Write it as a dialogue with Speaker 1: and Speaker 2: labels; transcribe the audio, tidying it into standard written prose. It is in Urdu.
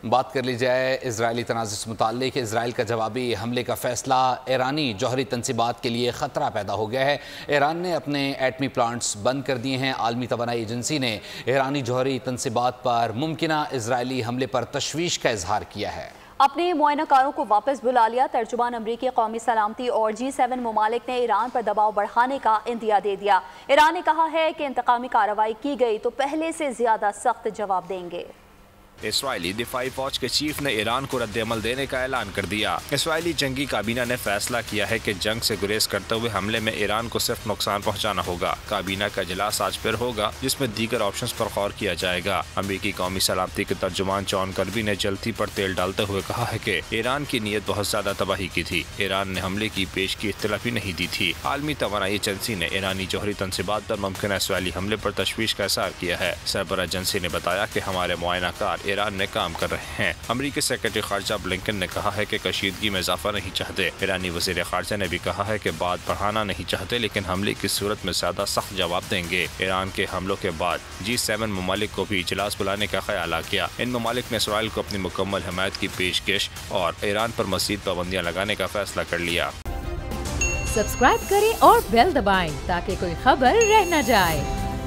Speaker 1: بات کر لی جائے اسرائیلی تنازع سے متعلق۔ اسرائیل کا جوابی حملے کا فیصلہ ایرانی جوہری تنصیبات کے لیے خطرہ پیدا ہو گیا ہے۔ ایران نے اپنے ایٹمی پلانٹس بند کر دیے ہیں۔ عالمی توانائی ایجنسی نے ایرانی جوہری تنصیبات پر ممکنہ اسرائیلی حملے پر تشویش کا اظہار کیا ہے۔
Speaker 2: اپنے معائنہ کاروں کو واپس بلا لیا۔ ترجمان امریکی قومی سلامتی اور G7 ممالک نے ایران پر دباؤ بڑھانے کا عندیہ دے دیا۔ ایران نے کہا ہے کہ انتقامی کارروائی کی گئی تو پہلے سے زیادہ سخت جواب دیں گے۔
Speaker 3: اسرائیلی دفاعی فوج کے چیف نے ایران کو رد عمل دینے کا اعلان کر دیا۔ اسرائیلی جنگی کابینہ نے فیصلہ کیا ہے کہ جنگ سے گریز کرتے ہوئے حملے میں ایران کو صرف نقصان پہنچانا ہوگا۔ کابینہ کا اجلاس آج پھر ہوگا جس میں دیگر آپشنز پر غور کیا جائے گا۔ امریکی قومی سلامتی کے ترجمان جان کربی نے جلتی پر تیل ڈالتے ہوئے کہا ہے کہ ایران کی نیت بہت زیادہ تباہی کی تھی۔ ایران نے حملے کی پیش کی اطلاع بھی نہیں دی تھی۔ عالمی توانائی ایجنسی نے ایرانی جوہری تنصیبات پر ممکنہ اسرائیلی حملے پر تشویش کا اظہار کیا ہے۔ سربراہ ایجنسی نے بتایا کہ ہمارے معائنہ کار ایران میں کام کر رہے ہیں۔ امریکی سیکرٹری خارجہ بلنکن نے کہا ہے کہ کشیدگی میں اضافہ نہیں چاہتے۔ ایرانی وزیر خارجہ نے بھی کہا ہے کہ بات بڑھانا نہیں چاہتے لیکن حملے کی صورت میں زیادہ سخت جواب دیں گے۔ ایران کے حملوں کے بعد G7 ممالک کو بھی اجلاس بلانے کا خیال آ گیا۔ ان ممالک نے اسرائیل کو اپنی مکمل حمایت کی پیشکش اور ایران پر مزید پابندیاں لگانے کا فیصلہ کر لیا۔
Speaker 4: سبسکرائب کریں اور بیل دبائیں تاکہ کوئی خبر رہ نہ جائے۔